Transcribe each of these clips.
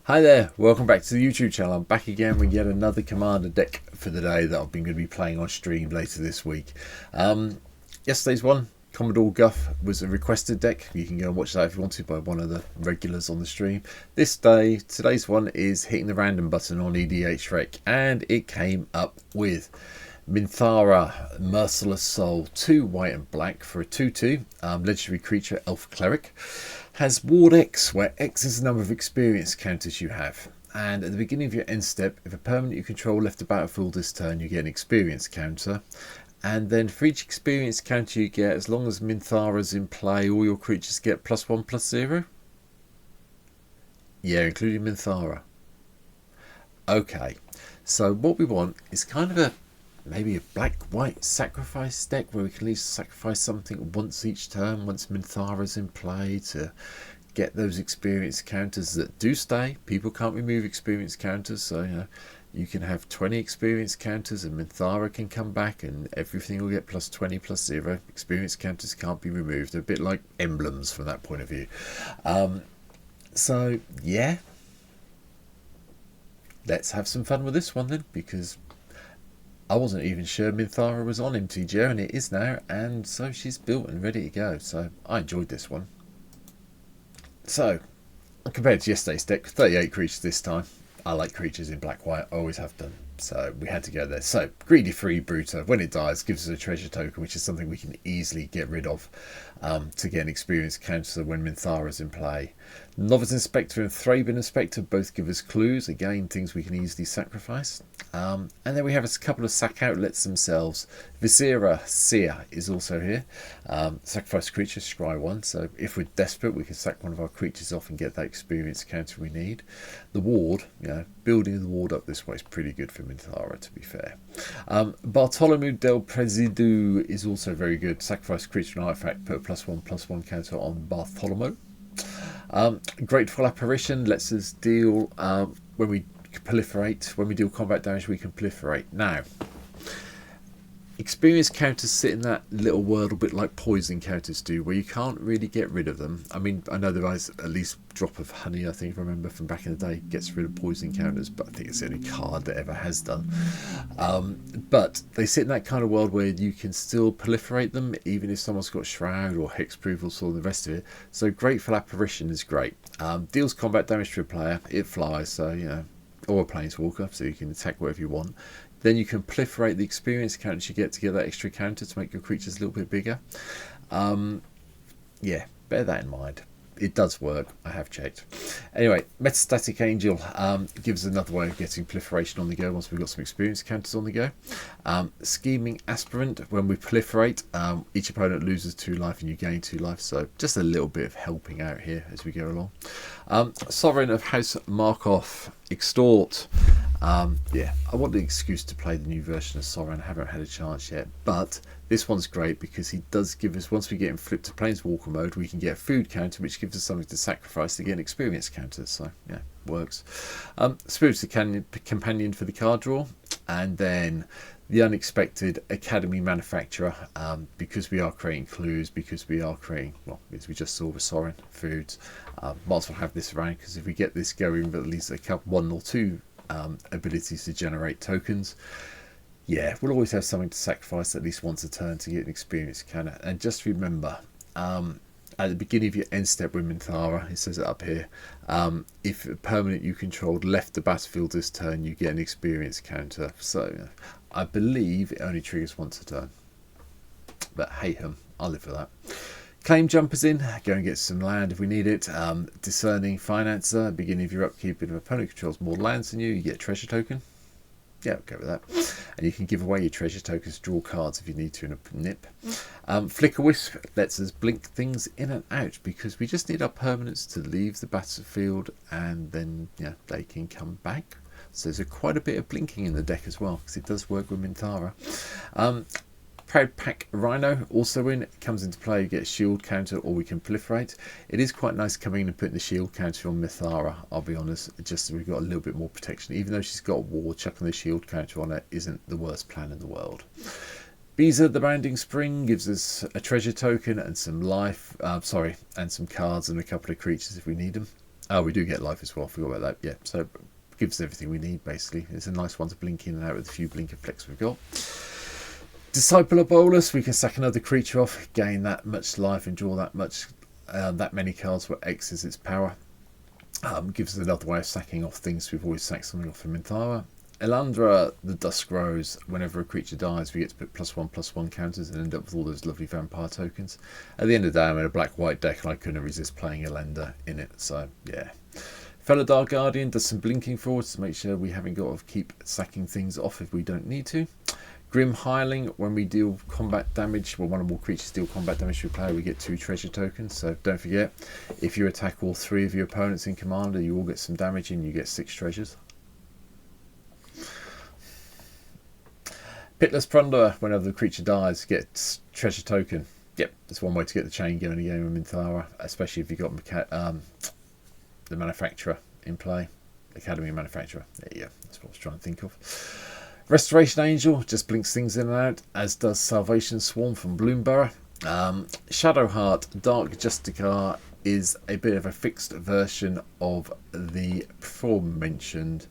Hi there, welcome back to the YouTube channel. I'm back again with yet another commander deck for the day that I've been going to be playing on stream later this week. Yesterday's one, Commodore Guff, was a requested deck. You can go and watch that if you want to by one of the regulars on the stream. Today's one is hitting the random button on EDHrec, and it came up with Minthara, Merciless Soul, 2 white and black for a 2/2, legendary creature, Elf Cleric. Has Ward X, where X is the number of experience counters you have. And at the beginning of your end step, if a permanent you control left the battlefield this turn, you get an experience counter. And then for each experience counter you get, as long as Minthara's in play, all your creatures get +1/+0. Yeah, including Minthara. Okay, so what we want is kind of maybe a black-white sacrifice deck where we can at least sacrifice something once each turn, once Minthara's in play, to get those experience counters that do stay. People can't remove experience counters, so you can have 20 experience counters and Minthara can come back and everything will get +20/+0. Experience counters can't be removed. They're a bit like emblems from that point of view. So yeah, let's have some fun with this one then, because I wasn't even sure Minthara was on MtGO, and it is now, and so she's built and ready to go. So I enjoyed this one. So compared to yesterday's deck, 38 creatures this time. I like creatures in black-white, I always have done. So we had to go there. So Greedy Freebooter, when it dies, gives us a treasure token, which is something we can easily get rid of to get an experience counter when Minthara's in play. Novice Inspector and Thraben Inspector both give us clues, again things we can easily sacrifice. And then we have a couple of sack outlets themselves. Viscera Seer is also here. Sacrifice creature, scry 1. So if we're desperate, we can sack one of our creatures off and get that experience counter we need. The ward, building the ward up this way is pretty good for Minthara, to be fair. Bartolomeu del Presidio is also very good. Sacrifice creature and artifact, put a +1/+1 counter on Bartholomew. Grateful Apparition lets us deal when we proliferate. When we deal combat damage, we can proliferate. Now, experience counters sit in that little world a bit like poison counters do, where you can't really get rid of them. I mean, I know there is at least Drop of Honey, I think, remember from back in the day, gets rid of poison counters, but I think it's the only card that ever has done. But they sit in that kind of world where you can still proliferate them, even if someone's got Shroud or Hexproof or all the rest of it. So Grateful Apparition is great. Deals combat damage to a player, it flies, so or a planeswalker, so you can attack whatever you want. Then you can proliferate the experience counters you get to get that extra counter to make your creatures a little bit bigger. Yeah, bear that in mind. It does work, I have checked. Anyway, Metastatic Angel gives us another way of getting proliferation on the go once we've got some experience counters on the go. Scheming Aspirant, when we proliferate, each opponent loses 2 life and you gain 2 life, so just a little bit of helping out here as we go along. Sovereign of House Markov, Extort. Yeah, I want the excuse to play the new version of Sovereign. I haven't had a chance yet, but this one's great because he does give us, once we get him flipped to Planeswalker mode, we can get a food counter, which gives us something to sacrifice to get an experience counter. So yeah, works. Spirited Companion for the card draw, and then the Unexpected Academy Manufacturer, because we are creating clues, because we are creating, well, as we just saw with Sovereign, foods. Might as well have this around, because if we get this going with at least a couple, 1 or 2 abilities to generate tokens, yeah, we'll always have something to sacrifice at least once a turn to get an experience counter. And just remember, at the beginning of your end step with Minthara, it says it up here, if a permanent you controlled left the battlefield this turn, you get an experience counter. So I believe it only triggers once a turn, but hey hum, I'll live with that. Claim Jumpers in, go and get some land if we need it. Discerning Financer, beginning of your upkeep, if an opponent controls more lands than you, you get a treasure token. Yeah, I'll go with that. And you can give away your treasure tokens to draw cards if you need to in a nip. Flicker Wisp lets us blink things in and out, because we just need our permanents to leave the battlefield and then they can come back. So there's quite a bit of blinking in the deck as well, because it does work with Minthara. Proud Pack Rhino also in, it comes into play, you get a shield counter or we can proliferate. It is quite nice coming in and putting the shield counter on Minthara, I'll be honest, just so we've got a little bit more protection. Even though she's got a ward, chucking the shield counter on it isn't the worst plan in the world. Beezer the Bounding Spring gives us a treasure token and some life, and some cards and a couple of creatures if we need them. Oh, we do get life as well. I forgot about that. Yeah, so it gives us everything we need, basically. It's a nice one to blink in and out with a few blinker flicks we've got. Disciple of Bolus, we can sack another creature off, gain that much life and draw that many cards where X is its power. Gives us another way of sacking off things. We've always sacked something off from Minthara. Elandra, the Dusk Rose, whenever a creature dies, we get to put +1/+1 counters and end up with all those lovely vampire tokens. At the end of the day, I'm in a black-white deck and I couldn't resist playing Elenda in it, so yeah. Felidar Guardian does some blinking for us to make sure we haven't got to keep sacking things off if we don't need to. Grim Hireling, when we deal combat damage, well, one or more creatures deal combat damage to a player, we get 2 treasure tokens. So don't forget, if you attack all 3 of your opponents in Commander, you all get some damage and you get 6 treasures. Pitless Plunderer, whenever the creature dies, gets treasure token. Yep, that's one way to get the chain going again with Minthara, especially if you've got the Manufacturer in play. Academy Manufacturer. There you go, that's what I was trying to think of. Restoration Angel just blinks things in and out, as does Salvation Swarm from Bloomborough. Shadowheart Dark Justicar is a bit of a fixed version of the before mentioned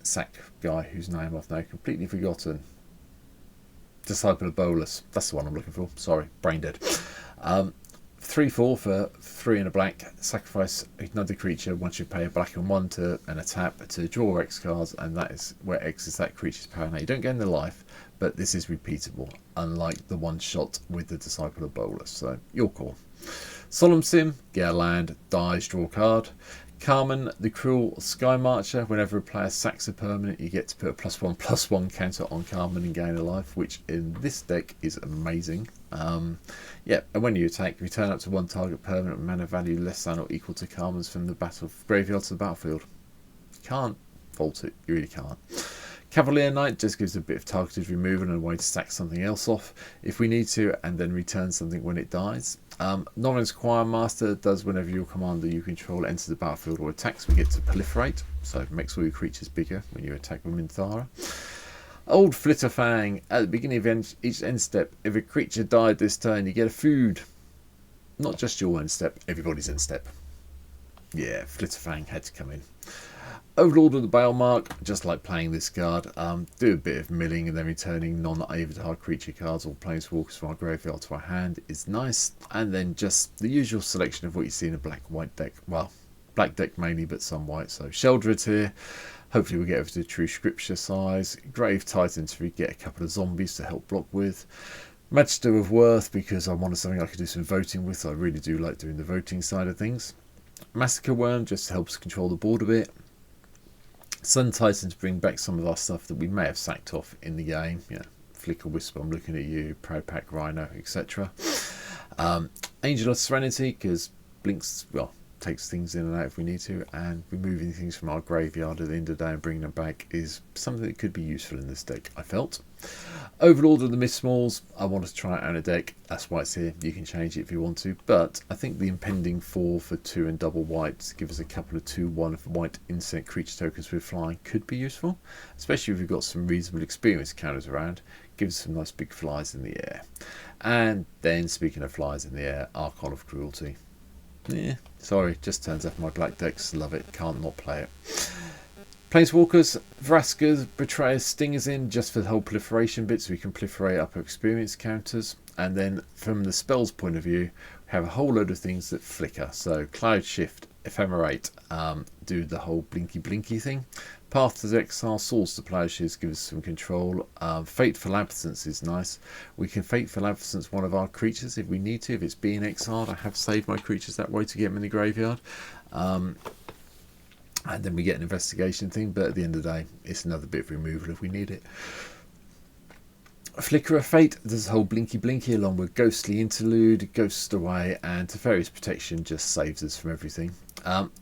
sack guy whose name I've now completely forgotten. Disciple of Bolus. That's the one I'm looking for. Sorry, brain dead. 3/4 for 3 and a black. Sacrifice another creature once you pay a black and 1 to and a tap to draw X cards, and that is where X is that creature's power. Now you don't gain the life, but this is repeatable, unlike the one shot with the Disciple of Bolus. So your call. Solemn Sim, get a land, dies, draw a card. Carmen, the Cruel Sky Marcher. Whenever a player sacks a permanent, you get to put a +1/+1 counter on Carmen and gain a life, which in this deck is amazing. Yeah, and when you attack, return up to 1 target permanent with mana value less than or equal to Carmen's from the graveyard to the battlefield. You can't fault it, you really can't. Cavalier Knight just gives a bit of targeted removal and a way to sack something else off if we need to, and then return something when it dies. Nolan's Choir Master does whenever your commander you control enters the battlefield or attacks, we get to proliferate, so it makes all your creatures bigger when you attack with Minthara. Old Flitterfang, at the beginning of each end step, if a creature died this turn, you get a food. Not just your end step, everybody's end step. Yeah, Flitterfang had to come in. Overlord of the Balemark, just like playing this card, do a bit of milling and then returning non-Avatar creature cards or planeswalkers from our graveyard to our hand is nice. And then just the usual selection of what you see in a black-white deck. Well, black deck mainly, but some white. So Sheldred here. Hopefully we'll get over to true scripture size. Grave Titans if we get a couple of zombies to help block with. Magister of Worth because I wanted something I could do some voting with. I really do like doing the voting side of things. Massacre Worm just helps control the board a bit. Sun Titan to bring back some of our stuff that we may have sacked off in the game. Yeah, Flicker Whisper, I'm looking at you, Proud Pack Rhino, etc. Angel of Serenity because blinks, well, takes things in and out if we need to, and removing things from our graveyard at the end of the day and bringing them back is something that could be useful in this deck, I felt. Overlord of the Mistmalls, I want to try it out a deck, that's why it's here. You can change it if you want to, but I think the impending 4 for 2 and double whites give us a couple of 2/1 white insect creature tokens with flying could be useful, especially if we've got some reasonable experience counters around. Gives us some nice big flies in the air. And then speaking of flies in the air, Archon of Cruelty. Yeah, sorry, just turns up my black decks. Love it, can't not play it. Planeswalkers, Vraska's, Betrayers, Stingers in just for the whole proliferation bit, so we can proliferate up our experience counters. And then from the spells point of view, we have a whole load of things that flicker. So Cloud Shift, Ephemerate, do the whole blinky thing. Path to the Exile, Swords to Plowshares gives us some control. Fateful Absence is nice. We can Fateful Absence one of our creatures if we need to, if it's being exiled. I have saved my creatures that way to get them in the graveyard. And then we get an investigation thing, but at the end of the day, it's another bit of removal if we need it. Flicker of Fate, there's a whole blinky along with Ghostly Interlude, Ghost Away, and Teferi's Protection just saves us from everything.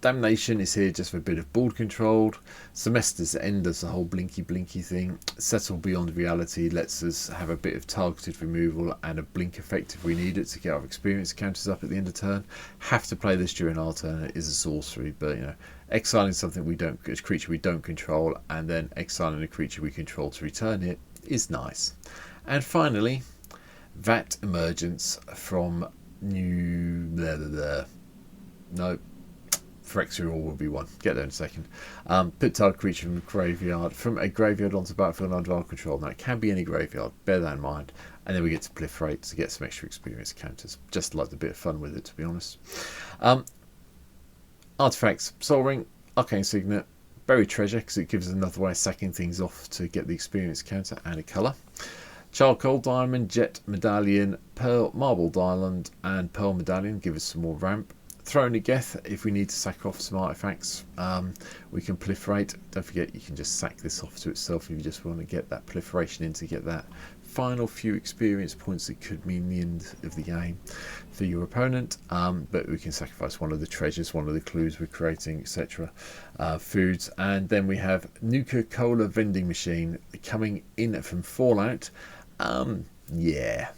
Damnation is here just for a bit of board control. Semester's End does the whole blinky thing. Settle Beyond Reality lets us have a bit of targeted removal and a blink effect if we need it to get our experience counters up at the end of turn. Have to play this during our turn. It is a sorcery, but you know, exiling something a creature we don't control and then exiling a creature we control to return it is nice. And finally, Vat Emergence from Phyrexian will be one. Get there in a second. Put target creature from a graveyard onto the battlefield under our control. Now, it can be any graveyard. Bear that in mind. And then we get to proliferate to get some extra experience counters. Just like a bit of fun with it, to be honest. Artifacts. Soul Ring, Arcane Signet, Buried Treasure, because it gives us another way of sacking things off to get the experience counter and a colour. Charcoal Diamond, Jet Medallion, Pearl Marble Diamond, and Pearl Medallion give us some more ramp. Throne of Geth, if we need to sack off some artifacts, we can proliferate. Don't forget, you can just sack this off to itself if you just want to get that proliferation in to get that final few experience points that could mean the end of the game for your opponent. But we can sacrifice one of the treasures, one of the clues we're creating, etc. Foods. And then we have Nuka-Cola Vending Machine coming in from Fallout. Yeah,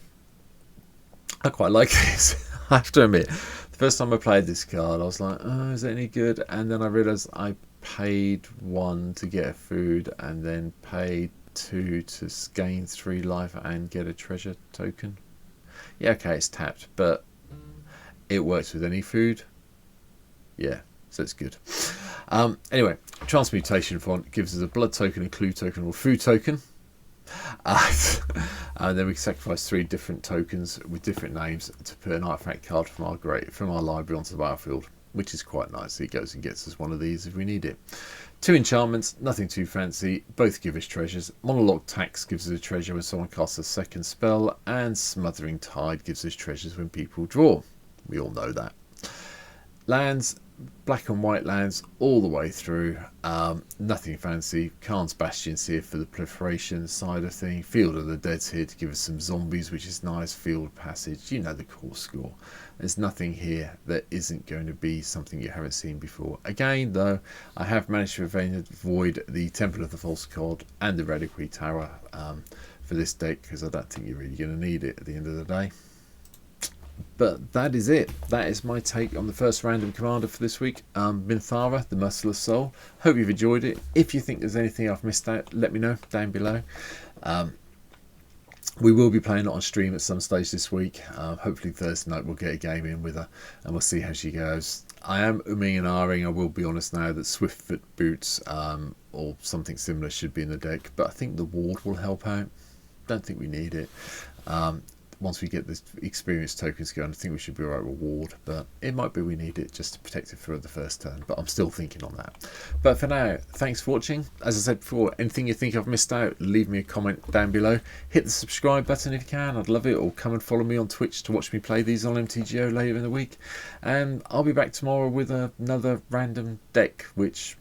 I quite like this. I have to admit, the first time I played this card, I was like, oh, is it any good? And then I realised I paid 1 to get a food and then paid 2 to gain 3 life and get a treasure token. Yeah, okay, it's tapped, but it works with any food. Yeah, so it's good. Anyway, Transmutation Font gives us a blood token, a clue token, or food token. And then we can sacrifice 3 different tokens with different names to put an artifact card from our library onto the battlefield, which is quite nice. It goes and gets us one of these if we need it. 2 enchantments, nothing too fancy. Both give us treasures. Monologue Tax gives us a treasure when someone casts a second spell, and Smothering Tide gives us treasures when people draw. We all know that. Lands, black and white lands all the way through. Nothing fancy. Khan's Bastion's here for the proliferation side of thing. Field of the Dead's here to give us some zombies, which is nice. Field Passage, you know the core score. There's nothing here that isn't going to be something you haven't seen before. Again, though, I have managed to avoid the Temple of the False God and the Reliquary Tower for this deck, because I don't think you're really going to need it at the end of the day. But that is it. That is my take on the first random commander for this week. Minthara, the Merciless Soul. Hope you've enjoyed it. If you think there's anything I've missed out, let me know down below. We will be playing it on stream at some stage this week. Hopefully Thursday night we'll get a game in with her and we'll see how she goes. I am umming and ahhing, I will be honest now, that Swiftfoot Boots or something similar should be in the deck. But I think the Ward will help out. Don't think we need it. Once we get the experience tokens going, I think we should be alright with Ward, but it might be we need it just to protect it for the first turn, but I'm still thinking on that. But for now, thanks for watching. As I said before, anything you think I've missed out, leave me a comment down below. Hit the subscribe button if you can, I'd love it, or come and follow me on Twitch to watch me play these on MtGO later in the week. And I'll be back tomorrow with another random deck, which,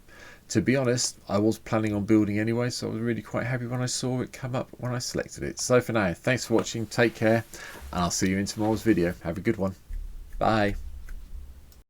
to be honest, I was planning on building anyway, so I was really quite happy when I saw it come up when I selected it. So for now, thanks for watching, take care, and I'll see you in tomorrow's video. Have a good one. Bye.